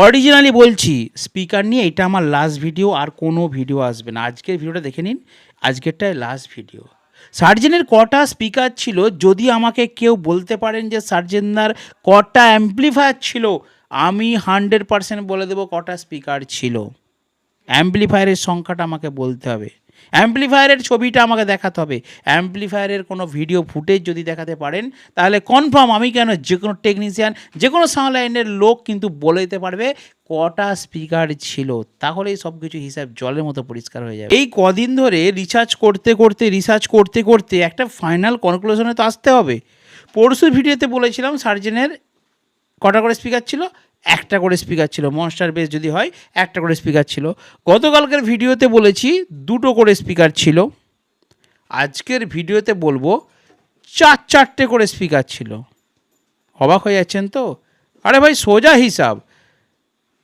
Originally বলছি, speaker নিয়ে এটা আমার লাস্ট ভিডিও, আর কোনো ভিডিও আসবে না। আজকের ভিডিওটা দেখে নিন, আজকেরটাই লাস্ট ভিডিও। সার্জেনের কটা স্পিকার ছিল, যদি আমাকে কেউ বলতে পারেন যে সার্জেনদার কটা অ্যাম্প্লিফায়ার ছিল, আমি 100% বলে দেবো কটা স্পিকার ছিল। অ্যাম্প্লিফায়ারের সংখ্যাটা আমাকে বলতে হবে, অ্যাম্প্লিফায়ারের ছবিটা আমাকে দেখাতে হবে, অ্যাম্প্লিফায়ারের কোনো ভিডিও ফুটেজ যদি দেখাতে পারেন, তাহলে কনফার্ম আমি কেন, যে কোনো টেকনিশিয়ান, যে কোনো সাউন্ড লাইনের লোক কিন্তু বলে দিতে পারবে কটা স্পিকার ছিল। তাহলেই সব কিছু হিসাব জলের মতো পরিষ্কার হয়ে যাবে। এই কদিন ধরে রিসার্চ করতে করতে একটা ফাইনাল কনক্লুশনে তো আসতে হবে। পরশুর ভিডিওতে বলেছিলাম সার্জেনের কটা করে স্পিকার ছিল, একটা করে স্পিকার ছিল। মনস্টার বেস যদি হয় একটা করে স্পিকার ছিল। গতকালকের ভিডিওতে বলেছি দুটো করে স্পিকার ছিল। আজকের ভিডিওতে বলবো চারটে করে স্পিকার ছিল। অবাক হয়ে যাচ্ছেন তো? আরে ভাই সোজা হিসাব,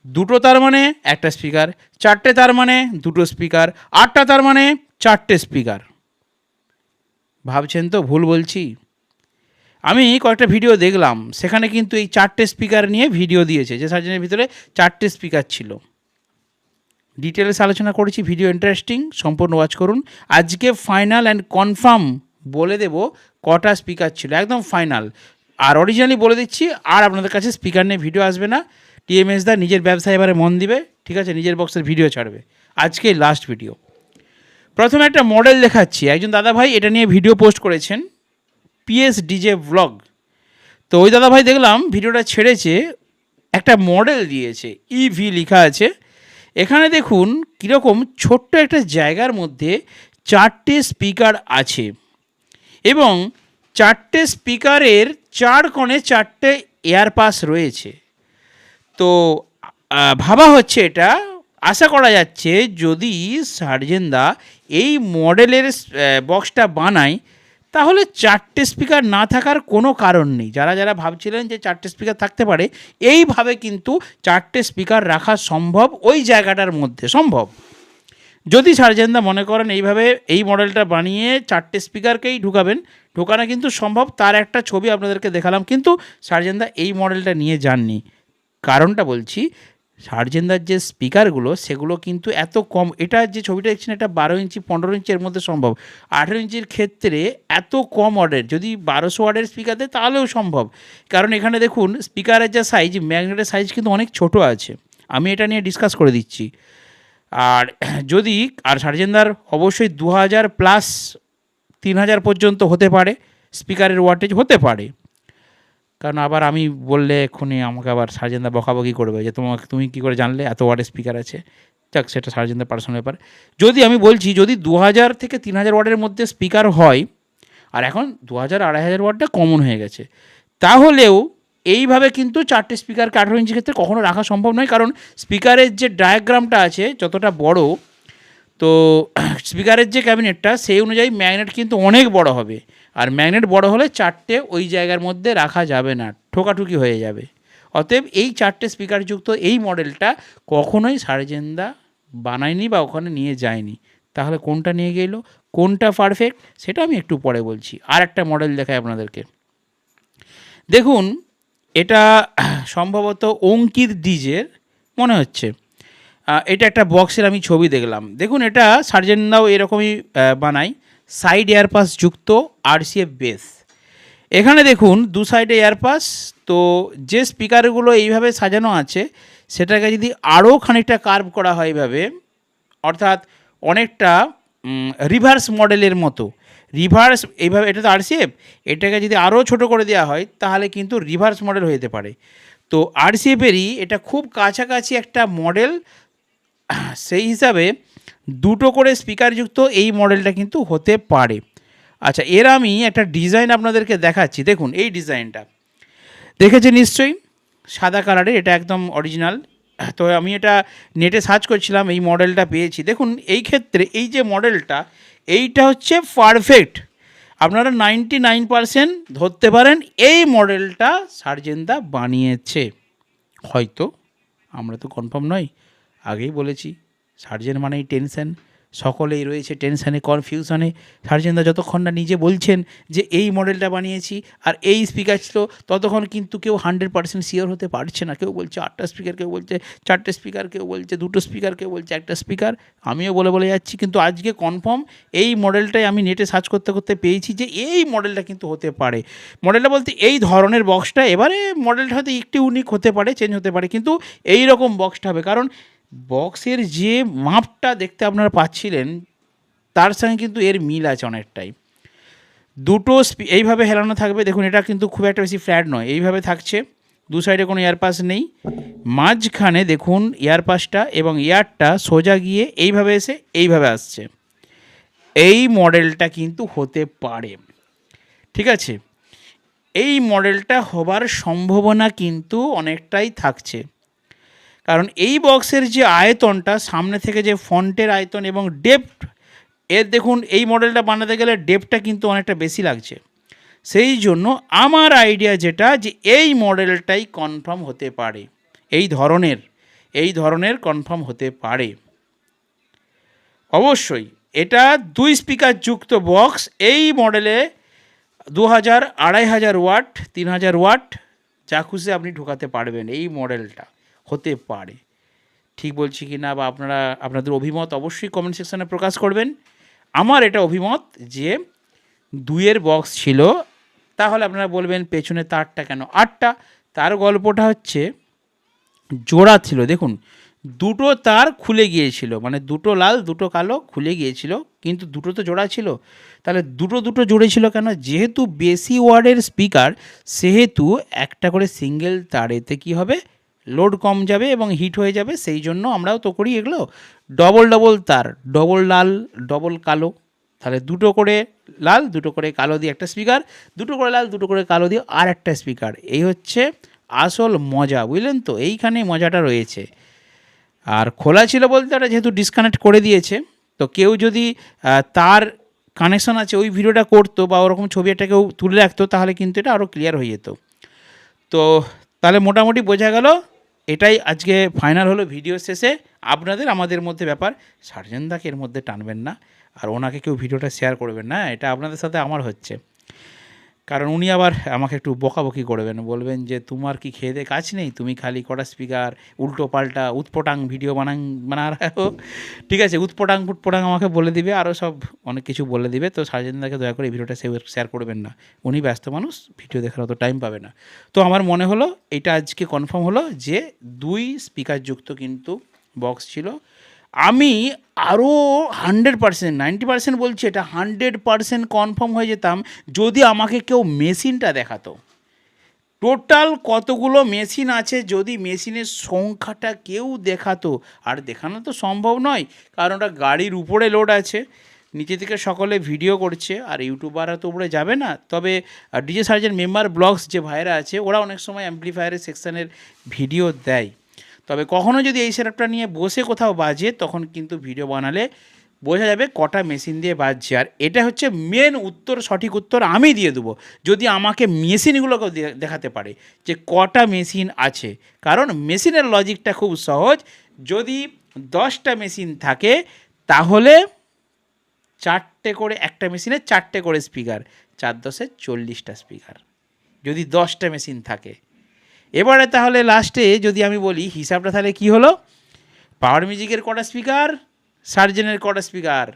দুটো তার মানে একটা স্পিকার, চারটে তার মানে দুটো স্পিকার, আটটা তার মানে চারটে স্পিকার। ভাবছেন তো ভুল বলছি? আমি কয়েকটা ভিডিও দেখলাম, সেখানে কিন্তু এই চারটে স্পিকার নিয়ে ভিডিও দিয়েছে, যে সার্জেনের ভিতরে চারটে স্পিকার ছিল। ডিটেলস আলোচনা করেছি, ভিডিও ইন্টারেস্টিং, সম্পূর্ণ ওয়াচ করুন। আজকে ফাইনাল অ্যান্ড কনফার্ম বলে দেব কটা স্পিকার ছিল, একদম ফাইনাল। আর অরিজিনালি বলে দিচ্ছি, আর আপনাদের কাছে স্পিকার নিয়ে ভিডিও আসবে না। টিএমএস দা নিজের ব্যবসায় এবারে মন দিবে, ঠিক আছে, নিজের বক্সের ভিডিও ছাড়বে। আজকে লাস্ট ভিডিও। প্রথমে একটা মডেল দেখাচ্ছি, একজন দাদাভাই এটা নিয়ে ভিডিও পোস্ট করেছেন, পিএস ডিজে ব্লগ। তো ওই দাদাভাই দেখলাম ভিডিওটা ছেড়েছে, একটা মডেল দিয়েছে, ইভি লেখা আছে। এখানে দেখুন কীরকম ছোট্ট একটা জায়গার মধ্যে চারটে স্পিকার আছে, এবং চারটে স্পিকারের চার কোণে চারটে এয়ারপাস রয়েছে। তো ভাবা হচ্ছে, এটা আশা করা যাচ্ছে যদি সার্জেনদা এই মডেলের বক্সটা বানায়, তাহলে চারটে স্পিকার না থাকার কোনো কারণ নেই। যারা যারা ভাবছিলেন যে চারটে স্পিকার থাকতে পারে, এইভাবে কিন্তু চারটে স্পিকার রাখা সম্ভব, ওই জায়গাটার মধ্যে সম্ভব। যদি সার্জেনদা মনে করেন এইভাবে এই মডেলটা বানিয়ে চারটে স্পিকারকেই ঢোকানো কিন্তু সম্ভব। তার একটা ছবি আপনাদেরকে দেখালাম, কিন্তু সার্জেনদা এই মডেলটা নিয়ে যাননি। কারণটা বলছি, সার্জেনদার যে স্পিকারগুলো সেগুলো কিন্তু এত কম, এটা যে ছবিটা দেখছেন এটা 12 ইঞ্চি 15 ইঞ্চের মধ্যে সম্ভব। 18 ইঞ্চির ক্ষেত্রে এত কম অর্ডার, যদি 1200 ওয়াটের স্পিকার দেয় তাহলেও সম্ভব। কারণ এখানে দেখুন স্পিকারের যে সাইজ, ম্যাগনেটের সাইজ কিন্তু অনেক ছোট আছে। আমি এটা নিয়ে ডিসকাস করে দিচ্ছি। আর যদি সার্জেনদার অবশ্যই 2000 প্লাস 3000 পর্যন্ত হতে পারে স্পিকারের ওয়াটেজ, হতে পারে। কারণ আবার আমি বললে এক্ষুনি আমাকে আবার সার্জেনদা বকাবকি করবে, যে তুমি কী করে জানলে এত ওয়াটের স্পিকার আছে। যাক, সেটা সার্জেনদার পার্সোনাল ব্যাপার। যদি আমি বলছি, যদি 2000 থেকে 3000 ওয়াটের মধ্যে স্পিকার হয়, আর এখন 2000 2500 ওয়াটটা কমন হয়ে গেছে, তাহলেও এইভাবে কিন্তু চারটে স্পিকারকে 18 ইঞ্চি ক্ষেত্রে কখনো রাখা সম্ভব নয়। কারণ স্পিকারের যে ডায়াগ্রামটা আছে যতটা বড়, তো স্পিকারের যে ক্যাবিনেটটা সেই অনুযায়ী ম্যাগনেট কিন্তু অনেক বড় হবে। আর ম্যাগনেট বড় হলে চারটে ওই জায়গার মধ্যে রাখা যাবে না, ঠোকাঠুকি হয়ে যাবে। অতএব এই চারটে স্পিকারযুক্ত এই মডেলটা কখনোই সার্জেনদা বানায়নি বা ওখানে নিয়ে যায়নি। তাহলে কোনটা নিয়ে গেল, কোনটা পারফেক্ট, সেটা আমি একটু পরে বলছি। আর একটা মডেল দেখাই আপনাদেরকে। দেখুন, এটা সম্ভবত অঙ্কিত ডিজের মনে হচ্ছে। এটা একটা বক্সের আমি ছবি দেখলাম। দেখুন, এটা সার্জেনদাও এরকমই বানায়, সাইড এয়ারপাস যুক্ত আরসিএফ বেস। এখানে দেখুন দু সাইডে এয়ারপাস। তো যে স্পিকারগুলো এইভাবে সাজানো আছে, সেটাকে যদি আরও খানিকটা কার্ভ করা হয় এইভাবে, অর্থাৎ অনেকটা রিভার্স মডেলের মতো, রিভার্স এইভাবে, এটা তো আরসিএফ, এটাকে যদি আরও ছোটো করে দেওয়া হয় তাহলে কিন্তু রিভার্স মডেল হয়ে যেতে পারে। তো আরসিএফেরই এটা খুব কাছাকাছি একটা মডেল, সেই হিসাবে দুটো করে স্পিকারযুক্ত এই মডেলটা কিন্তু হতে পারে। আচ্ছা, এর আমি একটা ডিজাইন আপনাদেরকে দেখাচ্ছি। দেখুন এই ডিজাইনটা দেখেছে নিশ্চয়ই, সাদা কালারের, এটা একদম অরিজিনাল। তো আমি এটা নেটে সার্চ করছিলাম, এই মডেলটা পেয়েছি। দেখুন এই ক্ষেত্রে এই যে মডেলটা, এইটা হচ্ছে পারফেক্ট। আপনারা 99% ধরতে পারেন এই মডেলটা সার্জেনদা বানিয়েছে। হয়তো, আমরা তো কনফার্ম নই। আগেই বলেছি, সার্জেন মানেই টেনশন, সকলেই রয়েছে টেনশানে, কনফিউশনে। সার্জেনদা যতক্ষণ না নিজে বলছেন যে এই মডেলটা বানিয়েছি আর এই স্পিকার ছিল, ততক্ষণ কিন্তু কেউ 100% শিওর হতে পারছে না। কেউ বলছে 8টা স্পিকার, কেউ বলছে 4টে স্পিকার, কেউ বলছে 2টো স্পিকার, কেউ বলছে 1টা স্পিকার। আমিও বলে যাচ্ছি, কিন্তু আজকে কনফার্ম এই মডেলটাই আমি নেটে সার্চ করতে করতে পেয়েছি যে এই মডেলটা কিন্তু হতে পারে। মডেলটা বলতে এই ধরনের বক্সটা, এবারে মডেলটা হয়তো একটু ইউনিক হতে পারে, চেঞ্জ হতে পারে, কিন্তু এই রকম বক্সটা হবে। কারণ বক্সের যে মাপটা দেখতে আপনারা পাচ্ছিলেন তার সঙ্গে কিন্তু এর মিল আছে অনেকটাই। দুটো এইভাবে হেলানো থাকবে, দেখুন এটা কিন্তু খুব একটা বেশি ফ্ল্যাট নয়, এইভাবে থাকছে। দু সাইডে কোনো এয়ারপাস নেই, মাঝখানে দেখুন এয়ারপাসটা এবং এয়ারটা সোজা গিয়ে এইভাবে এসে এইভাবে আসছে। এই মডেলটা কিন্তু হতে পারে, ঠিক আছে। এই মডেলটা হবার সম্ভাবনা কিন্তু অনেকটাই থাকছে, কারণ এই বক্সের যে আয়তনটা, সামনে থেকে যে ফন্টের আয়তন এবং ডেপথ, এর দেখুন এই মডেলটা বানাতে গেলে ডেপথটা কিন্তু অনেকটা বেশি লাগছে। সেই জন্য আমার আইডিয়া যেটা, যে এই মডেলটাই কনফার্ম হতে পারে, এই ধরনের কনফার্ম হতে পারে অবশ্যই। এটা 2 স্পিকার যুক্ত বক্স, এই মডেলে 2000, 2500 ওয়াট, 3000 ওয়াট যা খুশি আপনি ঢোকাতে পারবেন। এই মডেলটা হতে পারে, ঠিক বলছি কি না, বা আপনারা আপনাদের অভিমত অবশ্যই কমেন্ট সেকশানে প্রকাশ করবেন। আমার এটা অভিমত যে 2-এর বক্স ছিল। তাহলে আপনারা বলবেন পেছনে তারটা কেন 8টা? তার গল্পটা হচ্ছে জোড়া ছিল, দেখুন দুটো তার খুলে গিয়েছিল, মানে দুটো লাল দুটো কালো খুলে গিয়েছিল, কিন্তু দুটো তো জোড়া ছিল। তাহলে দুটো জোড়ে ছিল কেন? যেহেতু বেশি ওয়ার্ডের স্পিকার, সেহেতু একটা করে সিঙ্গেল তারেতে কি হবে, লোড কম যাবে এবং হিট হয়ে যাবে। সেই জন্য আমরাও তো করি এগুলো, ডবল তার, ডবল লাল ডবল কালো। তাহলে দুটো করে লাল দুটো করে কালো দিয়ে একটা স্পিকার, দুটো করে লাল দুটো করে কালো দিয়ে আর একটা স্পিকার। এই হচ্ছে আসল মজা, বুঝলেন তো? এইখানে মজাটা রয়েছে। আর খোলা ছিল বলতে এটা যেহেতু ডিসকানেক্ট করে দিয়েছে, তো কেউ যদি তার কানেকশন আছে ওই ভিডিওটা করতো বা ওরকম ছবি একটা কেউ তুলে রাখতো, তাহলে কিন্তু এটা আরও ক্লিয়ার হয়ে যেত। তো তাহলে মোটামুটি বোঝা গেল, এটাই আজকে ফাইনাল হলো ভিডিও শেষে। আপনাদের আমাদের মধ্যে ব্যাপার, সার্জেনদাকে এর মধ্যে টানবেন না, আর ওনাকে কেউ ভিডিওটা শেয়ার করবেন না, এটা আপনাদের সাথে আমার হচ্ছে। কারণ উনি আবার আমাকে একটু বকাবকি করবেন, বলবেন যে তোমার কি খেয়ে দিয়ে কাজ নেই, তুমি খালি কটা স্পিকার উল্টো পাল্টা উৎপটাং ভিডিও বানা রাখো। ঠিক আছে, উৎপটাং ফুটপটাং আমাকে বলে দিবে, আরও সব অনেক কিছু বলে দিবে। তো সার্জেনদাকে দয়া করে এই ভিডিওটা শেয়ার করবেন না, উনি ব্যস্ত মানুষ, ভিডিও দেখার অত টাইম পাবে না। তো আমার মনে হলো এটা আজকে কনফার্ম হলো যে 2 স্পিকার যুক্ত কিন্তু বক্স ছিল। আমি আরও 100%, 90% বলছি, এটা 100% কনফার্ম হয়ে যেতাম যদি আমাকে কেউ মেশিনটা দেখাতো। টোটাল কতগুলো মেশিন আছে যদি মেশিনের সংখ্যাটা কেউ দেখাতো। আর দেখানো তো সম্ভব নয়, কারণ ওটা গাড়ির উপরে লোড আছে, নিচে থেকে সকলে ভিডিও করছে, আর ইউটিউবাররা তো উপরে যাবে না। তবে ডিজে সার্জেন মেম্বার ব্লগস যে ভাইরা আছে, ওরা অনেক সময় অ্যাম্প্লিফায়ারের সেকশানের ভিডিও দেয়। তবে কখনও যদি এই সেটআপটা নিয়ে বসে কোথাও বাজে, তখন কিন্তু ভিডিও বানালে বোঝা যাবে কটা মেশিন দিয়ে বাজছে। আর এটা হচ্ছে মেন উত্তর, সঠিক উত্তর আমি দিয়ে দেবো যদি আমাকে মেশিনগুলোকেও দেখাতে পারে যে কটা মেশিন আছে। কারণ মেশিনের লজিকটা খুব সহজ, যদি 10টা মেশিন থাকে তাহলে 4টে করে, একটা মেশিনে 4টে করে স্পিকার, 4 10 40টা স্পিকার, যদি 10টা মেশিন থাকে। এবারে তাহলে লাস্টে যদি আমি বলি হিসাবটা, তাহলে কি হলো, পাওয়ার মিউজিকের কটা স্পিকার, সার্জেনের কটা স্পিকার,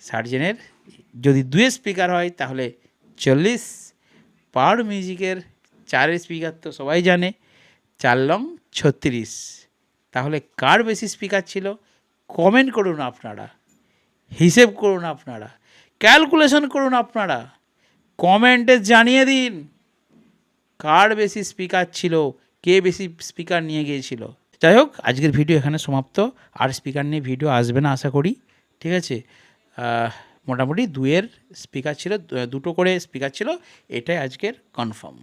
সার্জেনের যদি 2 স্পিকার হয় তাহলে 40, পাওয়ার মিউজিকের 4 স্পিকার তো সবাই জানে, 4 লং 36। তাহলে কার বেশি স্পিকার ছিল? কমেন্ট করুন আপনারা, হিসেব করুন আপনারা, ক্যালকুলেশন করুন আপনারা, কমেন্টে জানিয়ে দিন কার বেশি স্পিকার ছিল, কে বেশি স্পিকার নিয়ে গিয়েছিল। যাই হোক, আজকের ভিডিও এখানে সমাপ্ত। আর স্পিকার নিয়ে ভিডিও আসবে না আশা করি, ঠিক আছে। মোটামুটি 2-এর স্পিকার ছিল, 2টো করে স্পিকার ছিল, এটাই আজকের কনফার্ম।